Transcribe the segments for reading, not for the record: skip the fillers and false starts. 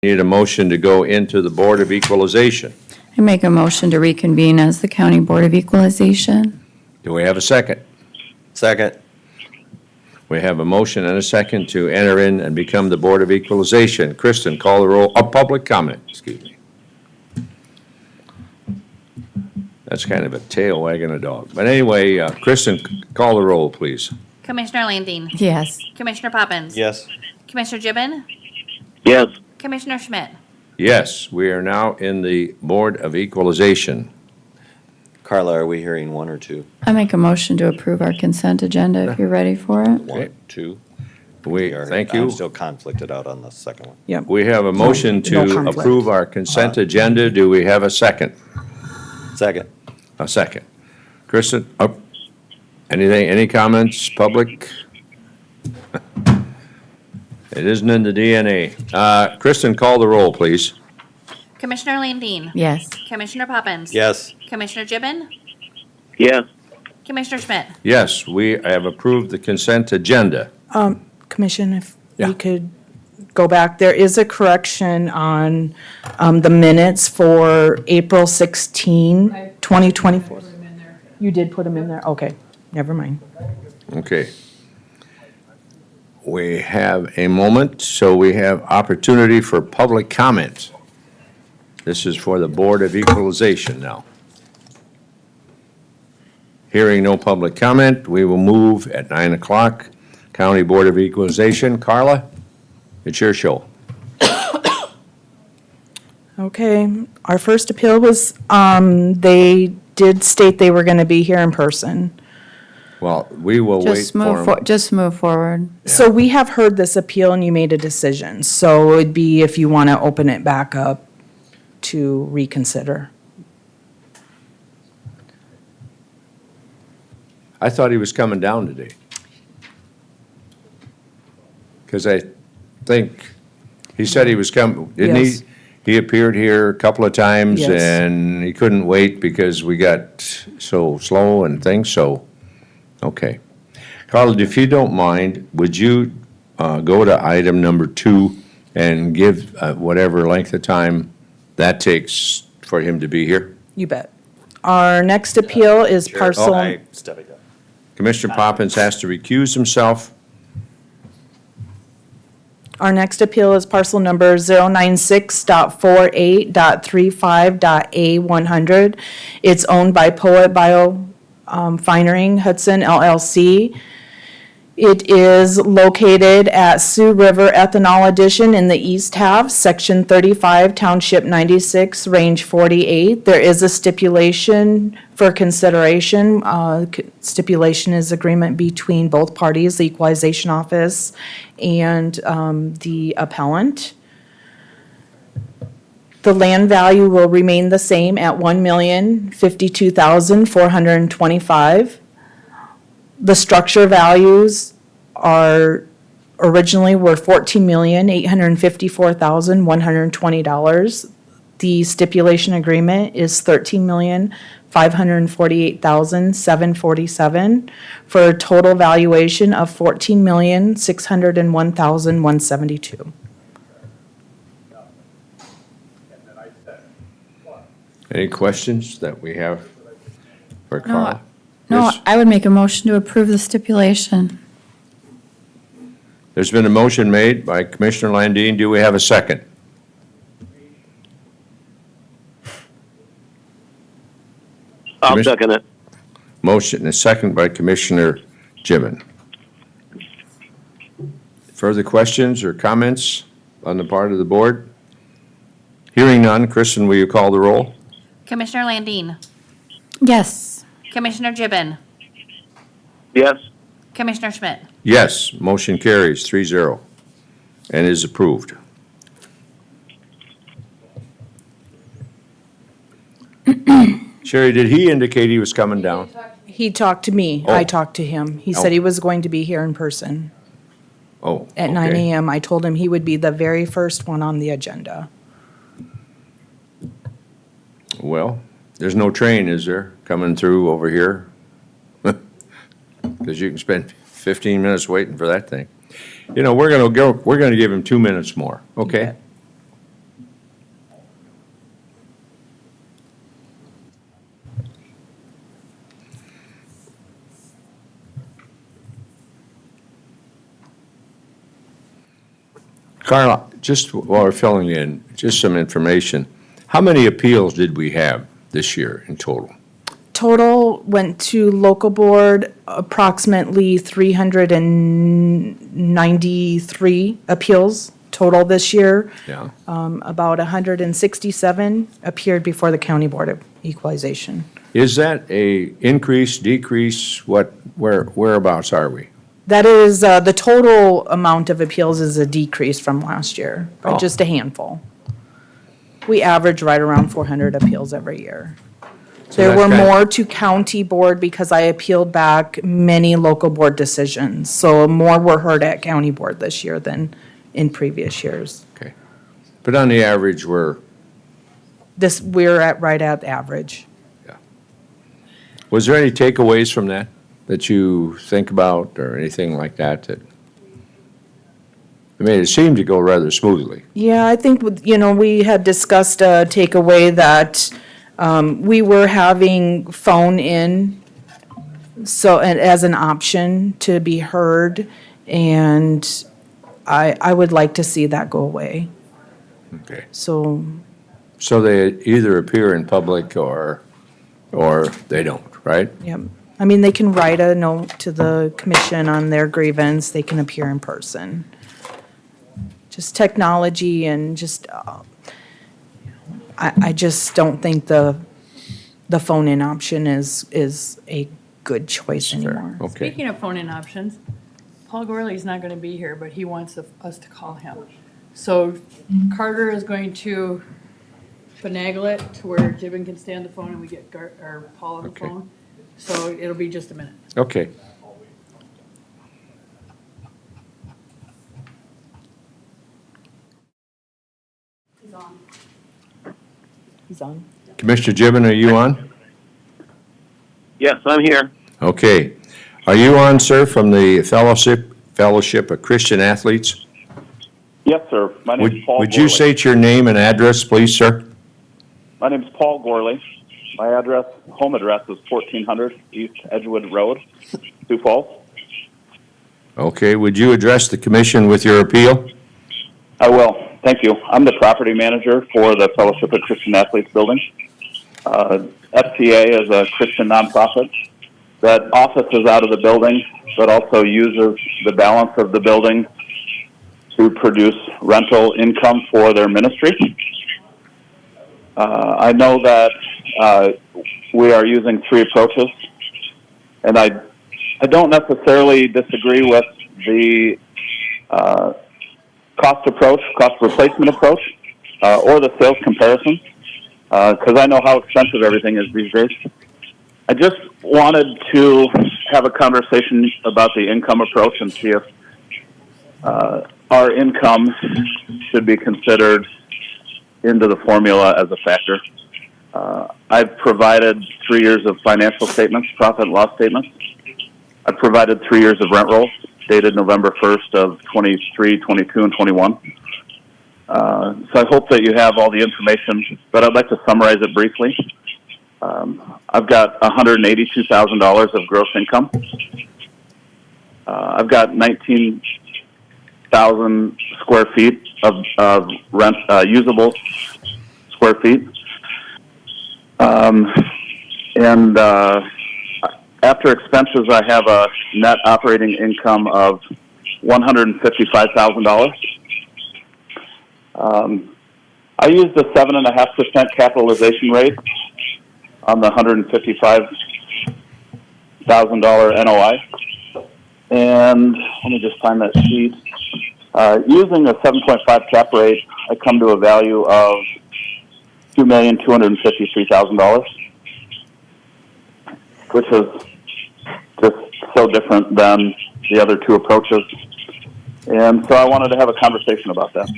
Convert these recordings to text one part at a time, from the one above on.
Need a motion to go into the Board of Equalization. I make a motion to reconvene as the County Board of Equalization. Do we have a second? Second. We have a motion and a second to enter in and become the Board of Equalization. Kristen, call the roll. Public comment, excuse me. That's kind of a tail wagging a dog. But anyway, Kristen, call the roll, please. Commissioner Landine. Yes. Commissioner Poppins. Yes. Commissioner Gibbon. Yes. Commissioner Schmidt. Yes, we are now in the Board of Equalization. Carla, are we hearing one or two? I make a motion to approve our consent agenda if you're ready for it. One, two? Thank I'm you. still conflicted out on the second one. Yep. We have a motion No to conflict. approve our consent agenda. Do we have a second? Second. A second. Kristen, anything, any comments, public? It isn't in the DNA. Kristen, call the roll, please. Commissioner Landine. Yes. Commissioner Poppins. Yes. Commissioner Gibbon. Yes. Commissioner Schmidt. Yes, we have approved the consent agenda. Commission, if Yeah. we could go back, there is a correction on the minutes for April 16, 2024. You did put them in there? Okay, never mind. Okay. We have a moment, so we have opportunity for public comment. This is for the Board of Equalization now. Hearing no public comment, we will move at 9 o'clock. County Board of Equalization. Carla, it's your show. Okay, our first appeal was, they did state they were gonna be here in person. Well, we will wait Just for move, them. just move forward. So we have heard this appeal and you made a decision, so it'd be if you wanna open it back up to reconsider. I thought he was coming down today. Because I think, he said he was coming, didn't he? Yes. He appeared here a couple of times Yes. and he couldn't wait because we got so slow and things, so, okay. Carla, if you don't mind, would you go to item number 2 and give whatever length of time that takes for him to be here? You bet. Our next appeal is Chair, parcel. I stepping up. Commissioner Poppins has to recuse himself. Our next appeal is parcel number 096.48.35.A100. It's owned by Poet Biofinery Hudson LLC. It is located at Sioux River Ethanol Addition in the east half, section 35, township 96, range 48. There is a stipulation for consideration. Stipulation is agreement between both parties, the equalization office and the appellant. The land value will remain the same at $1,052,425. The structure values are originally were $14,854,120. The stipulation agreement is $13,548,747 for a total valuation of $14,601,172. Any questions that we have for Carla? No, Yes. I would make a motion to approve the stipulation. There's been a motion made by Commissioner Landine. Do we have a second? I'll Commis- second it. Motion and a second by Commissioner Gibbon. Further questions or comments on the part of the board? Hearing none, Kristen, will you call the roll? Commissioner Landine. Yes. Commissioner Gibbon. Yes. Commissioner Schmidt. Yes, motion carries 3-0 and is approved. Sherry, did he indicate he was coming down? He talked to me. Oh. I talked to him. He said he was going to be here in person Oh, at 9 okay. a.m. I told him he would be the very first one on the agenda. Well, there's no train, is there, coming through over here? Because you can spend 15 minutes waiting for that thing. You know, we're gonna give him 2 minutes more, okay? Carla, just while we're filling in, just some information. How many appeals did we have this year in total? Total went to local board approximately 393 appeals total this year. Yeah, About 167 appeared before the County Board of Equalization. is that a increase, decrease, whereabouts are we? That is, the total amount of appeals is a decrease from last year, by Oh. just a handful. We average right around 400 appeals every year. There that's were kind of- more to county board because I appealed back many local board decisions. So more were heard at county board this year than in previous years. Okay. But on the average, We're at, right at average. was there any takeaways from that you think about or anything like that? I mean, it seemed to go rather smoothly. Yeah, I think, we had discussed a takeaway that we were having phone in, so, and as an option to be heard, and I would like to see that go away. Okay. So, So they either appear in public or they don't, right? yeah, I mean, they can write a note to the commission on their grievance, they can appear in person. Just technology and just, I just don't think the phone-in option is a good choice anymore. Okay. Speaking of phone-in options, Paul Gorley's not gonna be here, but he wants us to call him. So Carter is going to finagle it to where Gibbon can stay on the phone and we get Paul on the Okay. phone. So it'll be just a minute. Okay. He's on. Commissioner Gibbon, are you on? Yes, I'm here. Okay. Are you on, sir, from the Fellowship of Christian Athletes? Yes, sir. My Would name's Paul would you Gorley. state your name and address, please, sir? My name's Paul Gorley. My home address is 1400 East Edgewood Road, Sioux Falls. Okay, would you address the commission with your appeal? I will. Thank you. I'm the property manager for the Fellowship of Christian Athletes building. FCA is a Christian nonprofit that offices out of the building, but also uses the balance of the building to produce rental income for their ministry. I know that we are using three approaches, and I don't necessarily disagree with the cost replacement approach, or the sales comparison, because I know how expensive everything is these days. I just wanted to have a conversation about the income approach and see if our income should be considered into the formula as a factor. I've provided 3 years of financial statements, profit and loss statements. I've provided 3 years of rent rolls dated November 1st of 23, 22, and 21. So I hope that you have all the information, but I'd like to summarize it briefly. I've got $182,000 of gross income. I've got 19,000 square feet of rent, usable square feet. And after expenses, I have a net operating income of $155,000. I used a 7.5% capitalization rate on the $155,000 NOI. And let me just find that sheet. Using a 7.5 cap rate, I come to a value of $2,253,000, which is just so different than the other two approaches. And so I wanted to have a conversation about that.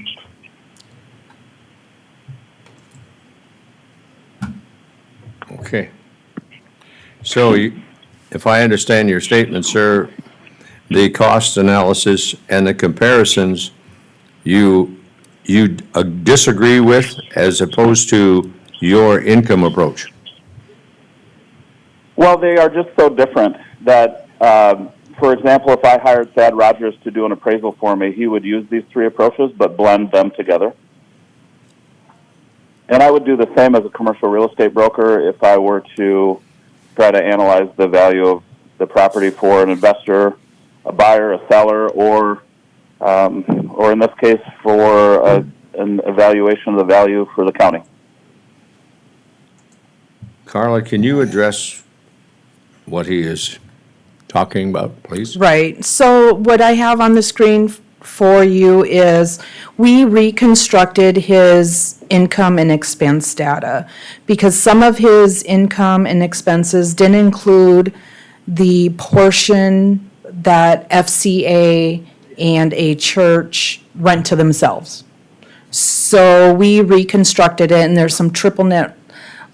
Okay. So if I understand your statement, sir, the cost analysis and the comparisons you disagree with as opposed to your income approach? Well, they are just so different that for example, if I hired Thad Rogers to do an appraisal for me, he would use these three approaches but blend them together. And I would do the same as a commercial real estate broker if I were to try to analyze the value of the property for an investor, a buyer, a seller, or in this case, for an evaluation of the value for the county. Carla, can you address what he is talking about, please? Right. So what I have on the screen for you is we reconstructed his income and expense data because some of his income and expenses didn't include the portion that FCA and a church rent to themselves. So we reconstructed it, and there's some triple net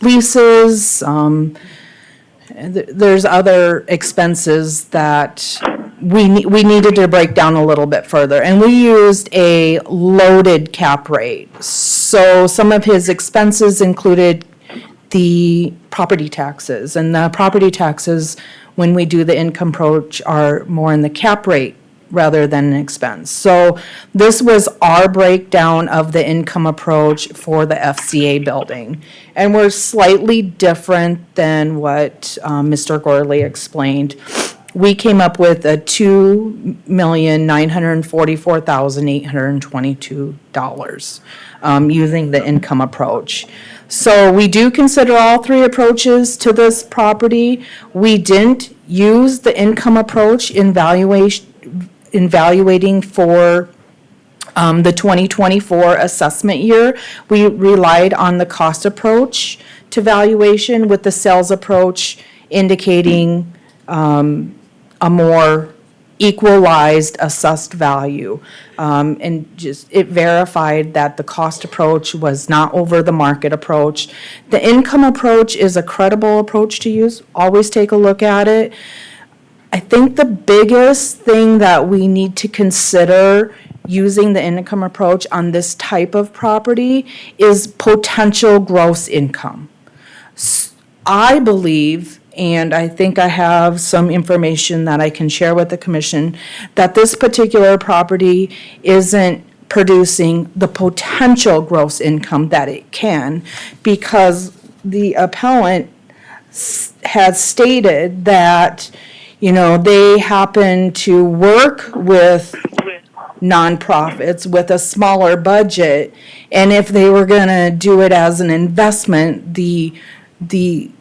leases, there's other expenses that we needed to break down a little bit further. And we used a loaded cap rate. So some of his expenses included the property taxes. And the property taxes, when we do the income approach, are more in the cap rate rather than an expense. So this was our breakdown of the income approach for the FCA building. And we're slightly different than what Mr. Gorley explained. We came up with a $2,944,822 using the income approach. So we do consider all three approaches to this property. We didn't use the income approach in evaluating for the 2024 assessment year. We relied on the cost approach to valuation, with the sales approach indicating a more equalized assessed value. And just, it verified that the cost approach was not over the market approach. The income approach is a credible approach to use. Always take a look at it. I think the biggest thing that we need to consider using the income approach on this type of property is potential gross income. I believe, and I think I have some information that I can share with the commission, that this particular property isn't producing the potential gross income that it can, because the appellant has stated that, you know, they happen to work with nonprofits with a smaller budget, and if they were gonna do it as an investment, the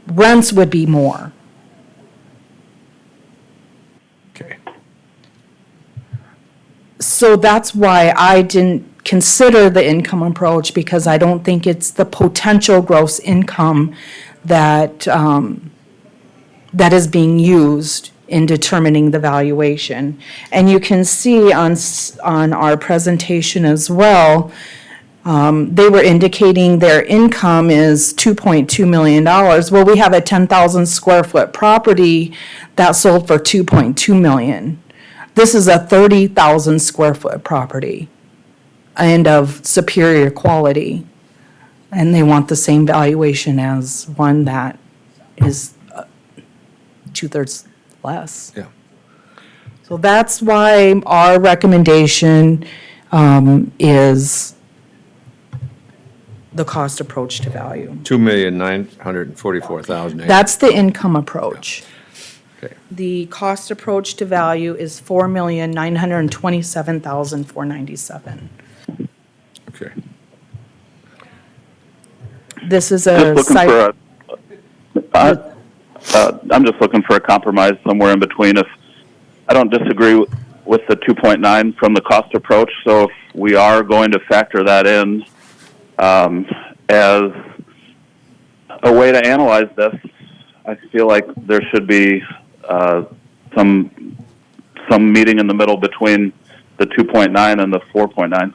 rents would be more. Okay. So that's why I didn't consider the income approach, because I don't think it's the potential gross income that, that is being used in determining the valuation. And you can see on our presentation as well, they were indicating their income is $2.2 million. Well, we have a 10,000 square foot property that sold for $2.2 million. This is a 30,000 square foot property and of superior quality. And they want the same valuation as one that is two-thirds less. Yeah. So that's why our recommendation is the cost approach to value. $2,944,000. That's the income approach. Okay. The cost approach to value is $4,927,497. Okay. This is Just a looking site. for I'm just looking for a compromise somewhere in between. If I don't disagree with the 2.9 from the cost approach, so if we are going to factor that in as a way to analyze this, I feel like there should be some meeting in the middle between the 2.9 and the 4.9.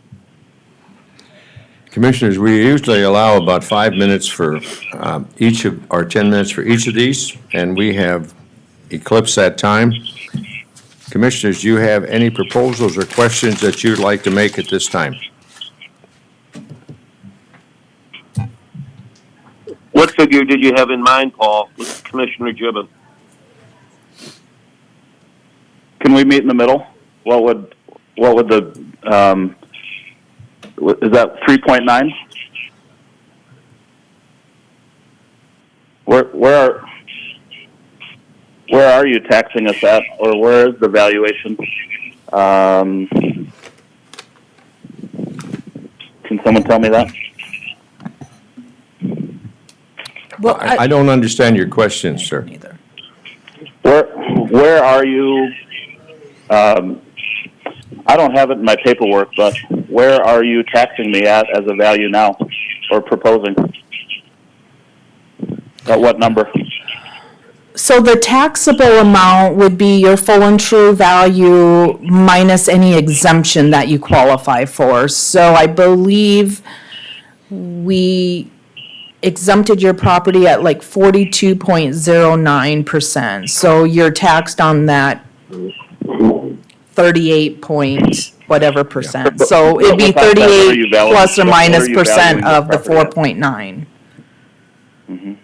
Commissioners, we usually allow about 5 minutes for each of, or 10 minutes for each of these, and we have eclipsed that time. Commissioners, do you have any proposals or questions that you'd like to make at this time? What figure did you have in mind, Paul, with Commissioner Gibbon? Can we meet in the middle? What would the, is that 3.9? Where are you taxing us at, or where is the valuation? Can someone tell me that? Well, I don't understand your question, sir. Neither. Where are you, I don't have it in my paperwork, but where are you taxing me at as a value now, or proposing? At what number? So the taxable amount would be your full and true value minus any exemption that you qualify for. So I believe we exempted your property at like 42.09%. So you're taxed on that 38 point whatever percent. So it'd be What are you 38 valuing- plus or what are minus you percent valuing of the your property at? 4.9.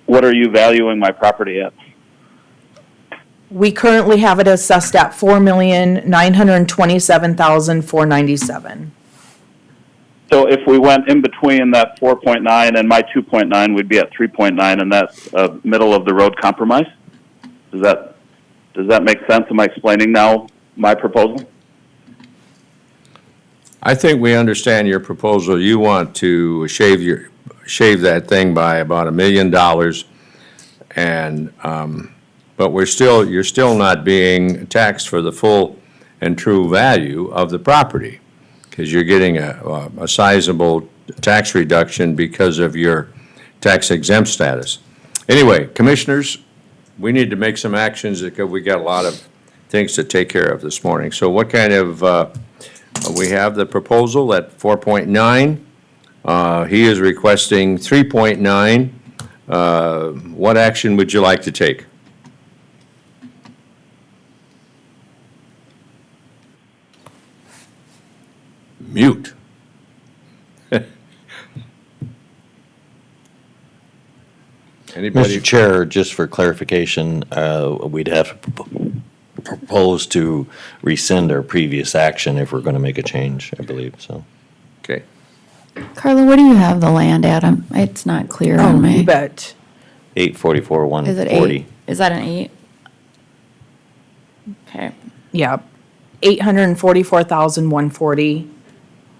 What are you valuing my property at? We currently have it assessed at $4,927,497. So if we went in between that 4.9 and my 2.9, we'd be at 3.9, and that's a middle of the road compromise? Does that make sense? Am I explaining now my proposal? I think we understand your proposal. You want to shave that thing by about $1 million. And, but you're still not being taxed for the full and true value of the property, because you're getting a sizable tax reduction because of your tax exempt status. Anyway, commissioners, we need to make some actions because we got a lot of things to take care of this morning. So what kind of, we have the proposal at 4.9. He is requesting 3.9. What action would you like to take? Mute. Anybody? Mr. Chair, just for clarification, we'd have to propose to rescind our previous action if we're going to make a change, I believe, so. Okay. Carla, what do you have the land at? It's not clear on Oh, me. you bet. 844, Is it 140. 8? Is that an 8? Okay, Yeah, 844,140,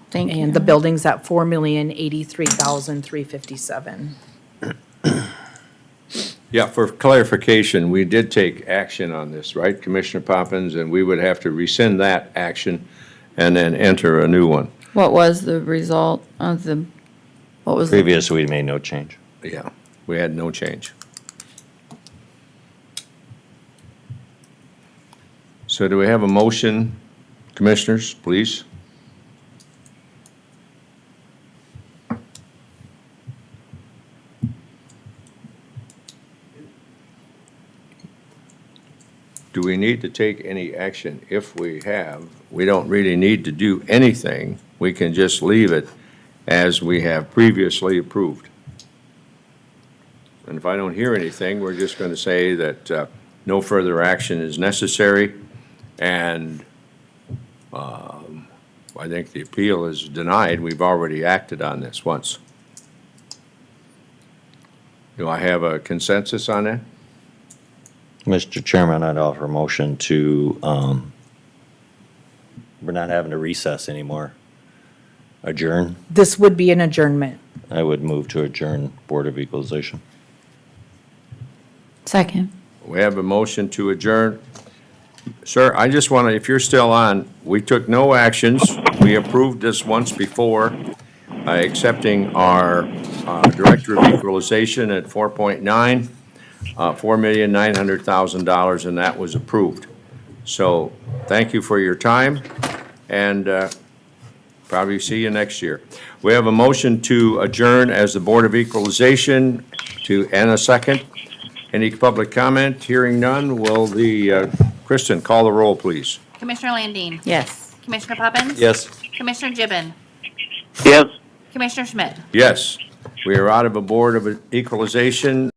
thank you. and the building's at 4,083,357. Yeah, for clarification, we did take action on this, right, Commissioner Poppins? And we would have to rescind that action and then enter a new one. What was the result of the, what was the? Previous, we made no change. Yeah, we had no change. So do we have a motion, commissioners, please? Do we need to take any action? If we have, we don't really need to do anything. We can just leave it as we have previously approved. And if I don't hear anything, we're just going to say that no further action is necessary, and I think the appeal is denied. We've already acted on this once. Do I have a consensus on that? Mr. Chairman, I'd offer a motion to, we're not having to recess anymore. Adjourn. This would be an adjournment. I would move to adjourn Board of Equalization. Second. We have a motion to adjourn. Sir, I just want to, if you're still on, we took no actions. We approved this once before, accepting our Director of Equalization at 4.9, $4,900,000, and that was approved. So thank you for your time, and probably see you next year. We have a motion to adjourn as the Board of Equalization and a second. Any public comment? Hearing none, will the, Kristen, call the roll, please. Commissioner Landine. Yes. Commissioner Poppins. Yes. Commissioner Gibbon. Yes. Commissioner Schmidt. Yes, we are out of a Board of Equalization.